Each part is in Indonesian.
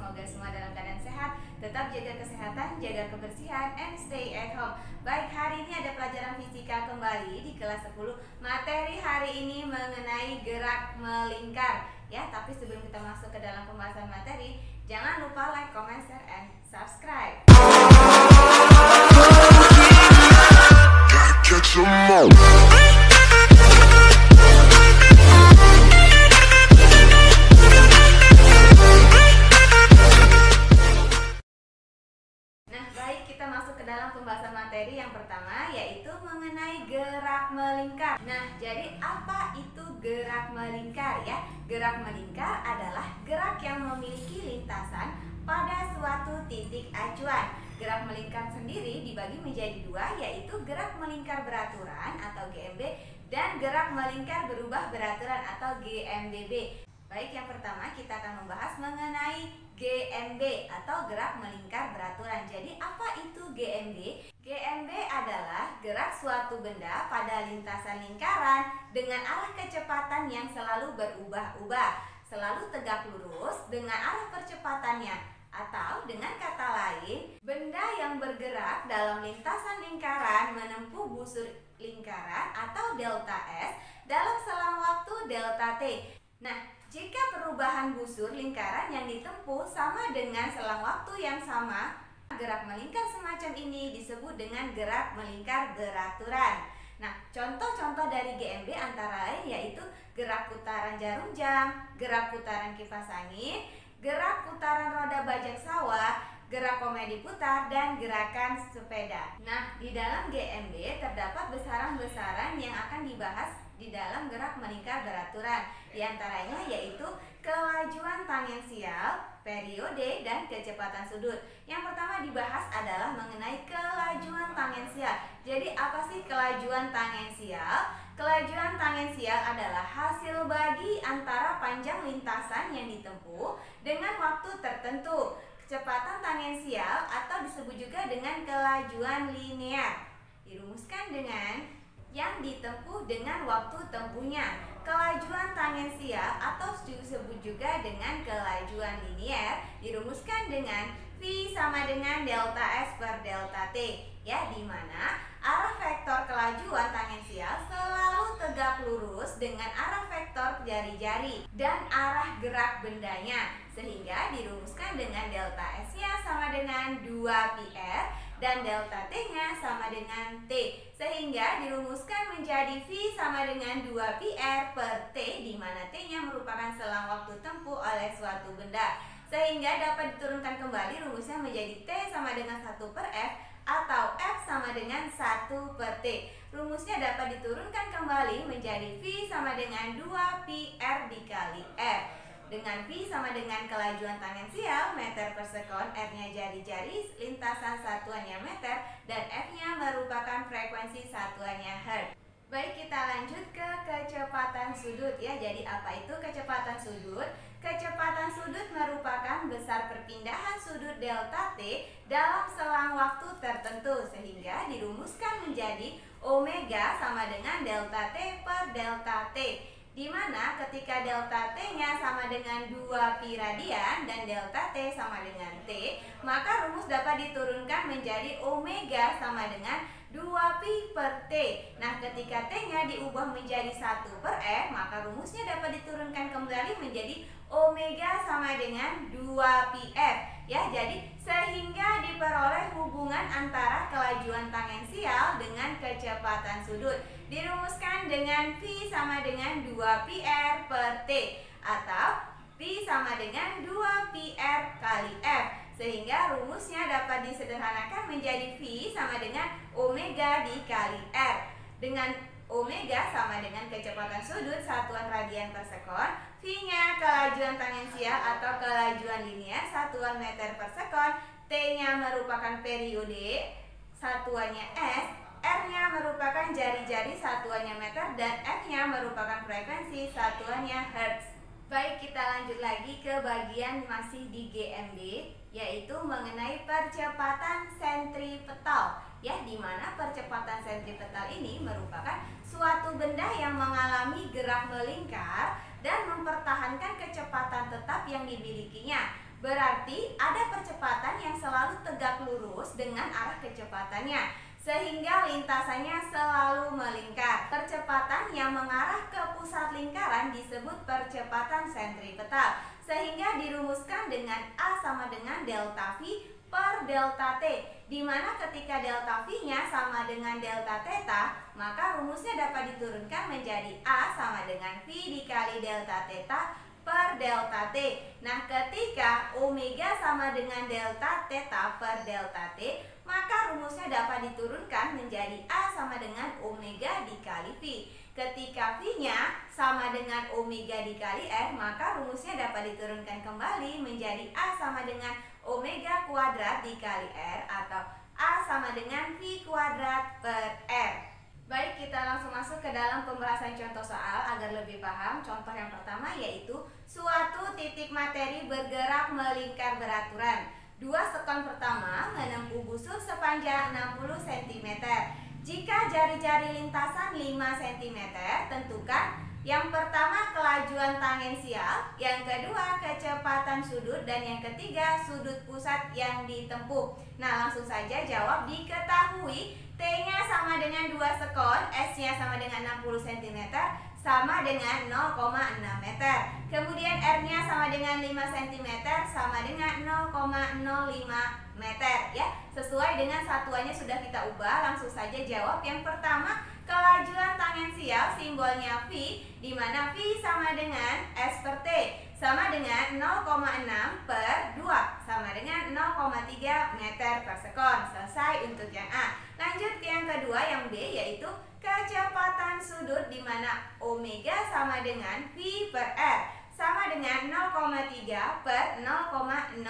Semoga semua dalam keadaan sehat. Tetap jaga kesehatan, jaga kebersihan, and stay at home. Baik, hari ini ada pelajaran fisika kembali di kelas 10. Materi hari ini mengenai gerak melingkar. Ya, tapi sebelum kita masuk ke dalam pembahasan materi, jangan lupa like, comment, share, and subscribe. Kita masuk ke dalam pembahasan materi yang pertama, yaitu mengenai gerak melingkar. Nah, jadi apa itu gerak melingkar ya? Gerak melingkar adalah gerak yang memiliki lintasan pada suatu titik acuan. Gerak melingkar sendiri dibagi menjadi dua, yaitu gerak melingkar beraturan atau GMB dan gerak melingkar berubah beraturan atau GMBB. Baik, yang pertama kita akan membahas mengenai GMB atau gerak melingkar beraturan. Jadi apa itu GMB? GMB adalah gerak suatu benda pada lintasan lingkaran dengan arah kecepatan yang selalu berubah-ubah, selalu tegak lurus dengan arah percepatannya. Atau dengan kata lain, benda yang bergerak dalam lintasan lingkaran menempuh busur lingkaran atau delta S dalam selang waktu delta T. Nah, jika perubahan busur lingkaran yang ditempuh sama dengan selang waktu yang sama, gerak melingkar semacam ini disebut dengan gerak melingkar beraturan. Nah, contoh-contoh dari GMB antara lain yaitu gerak putaran jarum jam, gerak putaran kipas angin, gerak putaran roda bajak sawah, gerak komedi putar, dan gerakan sepeda. Nah, di dalam GMB terdapat besaran-besaran yang akan dibahas di dalam gerak melingkar beraturan. Di antaranya yaitu kelajuan tangensial, periode, dan kecepatan sudut. Yang pertama dibahas adalah mengenai kelajuan tangensial. Jadi apa sih kelajuan tangensial? Kelajuan tangensial adalah hasil bagi antara panjang lintasan yang ditempuh dengan waktu tertentu. Kecepatan tangensial atau disebut juga dengan kelajuan linear dirumuskan dengan yang ditempuh dengan waktu tempuhnya. Kelajuan tangensial atau disebut juga dengan kelajuan linear dirumuskan dengan V sama dengan delta S per delta T, ya, di mana arah vektor kelajuan tangensial selalu tegak lurus dengan arah vektor jari-jari dan arah gerak bendanya, sehingga dirumuskan dengan delta S-nya sama dengan 2πr dan delta T-nya sama dengan T, sehingga dirumuskan menjadi V sama dengan 2πr per T, di mana T-nya merupakan selang waktu tempuh oleh suatu benda, sehingga dapat diturunkan kembali rumusnya menjadi T sama dengan 1 per F atau F sama dengan 1 per T. Rumusnya dapat diturunkan kembali menjadi V sama dengan 2πr dikali F, dengan V sama dengan kelajuan tangensial meter per sekon, R-nya jari-jari, lintasan satuannya meter, dan F-nya merupakan frekuensi satuannya Hertz. Baik, kita lanjut ke kecepatan sudut ya. Jadi apa itu kecepatan sudut? Kecepatan sudut merupakan besar perpindahan sudut delta T dalam selang waktu tertentu, sehingga dirumuskan menjadi omega sama dengan delta T per delta T, di mana ketika delta T-nya sama dengan 2π radian dan delta T sama dengan T, maka rumus dapat diturunkan menjadi omega sama dengan 2π per T. Nah, ketika T-nya diubah menjadi 1 per F, maka rumusnya dapat diturunkan kembali menjadi omega sama dengan 2πf. Ya, jadi sehingga diperoleh hubungan antara kelajuan tangensial dengan kecepatan sudut. Dirumuskan dengan V sama dengan 2πr per T atau V sama dengan 2πr kali F, sehingga rumusnya dapat disederhanakan menjadi V sama dengan omega dikali R, dengan omega sama dengan kecepatan sudut satuan radian per sekon, V-nya kelajuan tangensial atau kelajuan linear satuan meter per sekon, T-nya merupakan periode satuannya S, R-nya merupakan jari-jari satuannya meter, dan F-nya merupakan frekuensi satuannya Hertz. Baik, kita lanjut lagi ke bagian masih di GMB, yaitu mengenai percepatan sentripetal. Ya, di mana percepatan sentripetal ini merupakan suatu benda yang mengalami gerak melingkar dan mempertahankan kecepatan tetap yang dimilikinya. berarti ada percepatan yang selalu tegak lurus dengan arah kecepatannya, sehingga lintasannya selalu melingkar. Percepatan yang mengarah ke pusat lingkaran disebut percepatan sentripetal, sehingga dirumuskan dengan A sama dengan delta V per delta T, di mana ketika delta V-nya sama dengan delta theta, maka rumusnya dapat diturunkan menjadi A sama dengan V dikali delta theta per delta T. Nah, ketika omega sama dengan delta theta per delta T, maka rumusnya dapat diturunkan menjadi A sama dengan omega dikali V. Ketika V-nya sama dengan omega dikali R, maka rumusnya dapat diturunkan kembali menjadi A sama dengan omega kuadrat dikali R atau A sama dengan V kuadrat per R. Baik, kita langsung masuk ke dalam pembahasan contoh soal agar lebih paham. Contoh yang pertama yaitu suatu titik materi bergerak melingkar beraturan. Dua sekon pertama menempuh busur sepanjang 60 cm. Jika jari-jari lintasan 5 cm, tentukan yang pertama kelajuan tangensial, yang kedua kecepatan sudut, dan yang ketiga sudut pusat yang ditempuh. Nah, langsung saja jawab. Diketahui T-nya sama dengan 2 sekon, S-nya sama dengan 60 cm, sama dengan 0,6 meter. Kemudian R-nya sama dengan 5 cm, sama dengan 0,05 meter ya. Sesuai dengan satuannya sudah kita ubah, langsung saja jawab. Yang pertama, kelajuan tangensial simbolnya V, di mana V sama dengan S per T, sama dengan 0,6 per 2, sama dengan 0,3 meter per sekon. Selesai untuk yang A. Lanjut ke yang kedua, yang B, yaitu kecepatan sudut, di mana omega sama dengan V per R, sama dengan 0,3 per 0,05,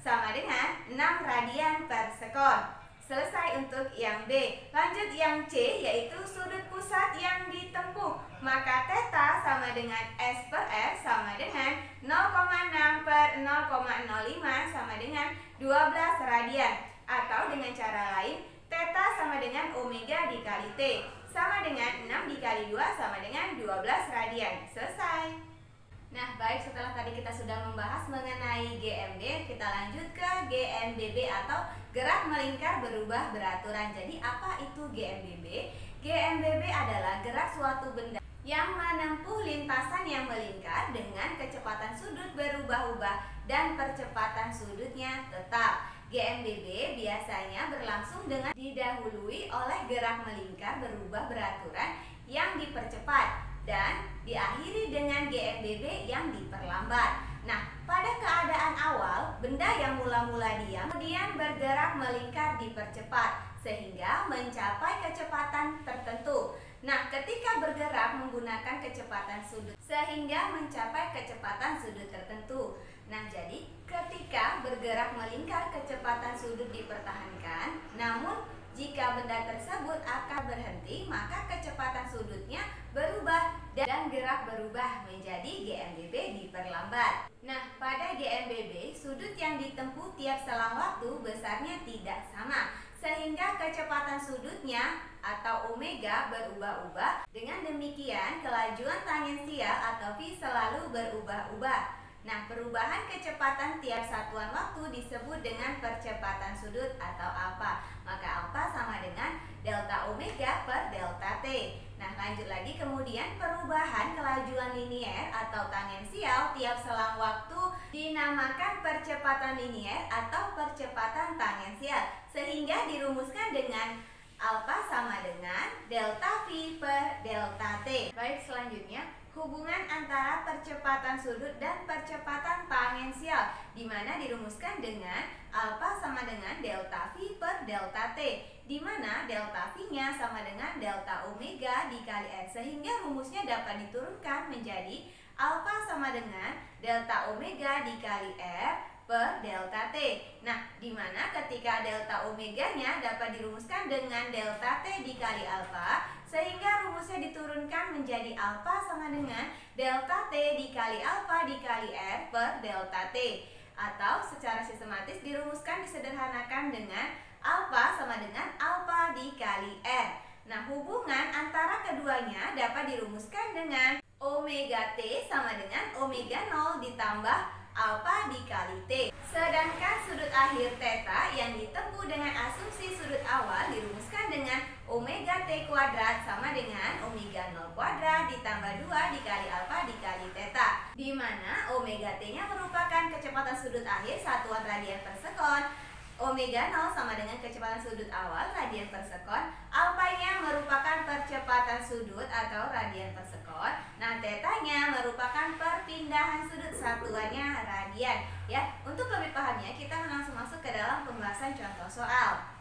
sama dengan 6 radian per sekon. Selesai untuk yang B. Lanjut yang C, yaitu sudut pusat yang ditempuh. Maka theta sama dengan S per R sama dengan 0,6 per 0,05 sama dengan 12 radian. Atau dengan cara lain, theta sama dengan omega dikali T, sama dengan 6 dikali 2 sama dengan 12 radian. Selesai. Nah, baik, setelah tadi kita sudah membahas mengenai GMB, kita lanjut ke GMBB atau gerak melingkar berubah beraturan. Jadi, apa itu GMBB? GMBB adalah gerak suatu benda yang menempuh lintasan yang melingkar dengan kecepatan sudut berubah-ubah dan percepatan sudutnya tetap. GMBB biasanya berlangsung dengan didahului oleh gerak melingkar berubah beraturan yang dipercepat dan diakhiri dengan GMBB yang diperlambat. Nah, pada keadaan awal, benda yang mula-mula diam kemudian bergerak melingkar dipercepat sehingga mencapai kecepatan tertentu. Nah, ketika bergerak menggunakan kecepatan sudut sehingga mencapai kecepatan sudut tertentu. Nah, jadi ketika bergerak melingkar kecepatan sudut dipertahankan, namun jika benda tersebut akan berhenti, maka kecepatan sudutnya berubah dan gerak berubah menjadi GMBB diperlambat. Nah, pada GMBB, sudut yang ditempuh tiap selang waktu besarnya tidak sama, sehingga kecepatan sudutnya atau omega berubah-ubah. Dengan demikian, kelajuan tangensial atau V selalu berubah-ubah. Nah, perubahan kecepatan tiap satuan waktu disebut dengan percepatan sudut atau alfa. Maka alfa sama dengan delta omega per delta T. Nah, lanjut lagi, kemudian perubahan kelajuan linier atau tangensial tiap selang waktu dinamakan percepatan linier atau percepatan tangensial, sehingga dirumuskan dengan alfa sama dengan delta V per delta T. Baik, selanjutnya hubungan antara percepatan sudut dan percepatan tangensial, di mana dirumuskan dengan alfa sama dengan delta V per delta T, di mana delta V-nya sama dengan delta omega dikali R, sehingga rumusnya dapat diturunkan menjadi alfa sama dengan delta omega dikali R per delta T. Nah, di mana ketika delta omeganya dapat dirumuskan dengan delta T dikali alfa, sehingga rumusnya diturunkan menjadi alfa sama dengan delta T dikali alfa dikali R per delta T. Atau secara sistematis dirumuskan disederhanakan dengan alfa sama dengan alfa dikali R. Nah, hubungan antara keduanya dapat dirumuskan dengan omega T sama dengan omega 0 ditambah alfa dikali T. Sedangkan sudut akhir theta yang ditempuh dengan asumsi sudut awal dirumuskan dengan omega T kuadrat sama dengan omega 0 kuadrat ditambah 2 dikali alfa dikali theta, di mana omega T-nya merupakan kecepatan sudut akhir satuan radian per sekon, omega 0 sama dengan kecepatan sudut awal radian per sekon, alfanya merupakan percepatan sudut atau radian per sekon. Nah, tetanya merupakan perpindahan sudut, satuannya radian. Ya, untuk lebih pahamnya kita langsung masuk ke dalam pembahasan contoh soal.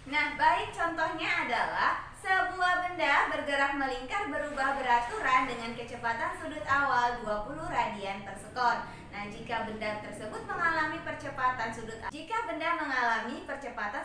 Nah, baik, contohnya adalah sebuah benda bergerak melingkar berubah beraturan dengan kecepatan sudut awal 20 radian per sekon. Nah, jika benda tersebut mengalami percepatan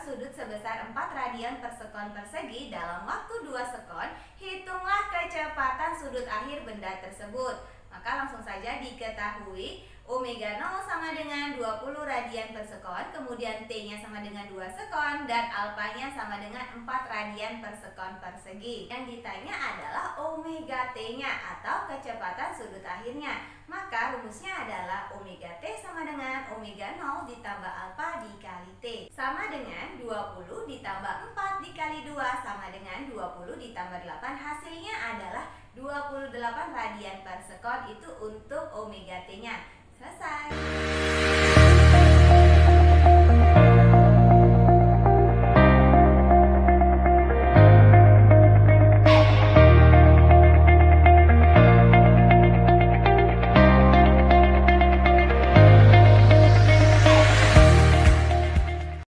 sudut sebesar 4 radian per sekon persegi dalam waktu 2 sekon, hitunglah kecepatan sudut akhir benda tersebut. Maka langsung saja diketahui omega 0 sama dengan 20 radian per sekon, kemudian T-nya sama dengan 2 sekon, dan alfanya sama dengan 4 radian per sekon persegi. Yang ditanya adalah omega T-nya atau kecepatan sudut akhirnya. Maka rumusnya adalah omega T sama dengan omega 0 ditambah alfa dikali T, sama dengan 20 ditambah 4 dikali 2 sama dengan 20 ditambah 8, hasilnya adalah 28 radian per sekon. Itu untuk omega T-nya. Selesai.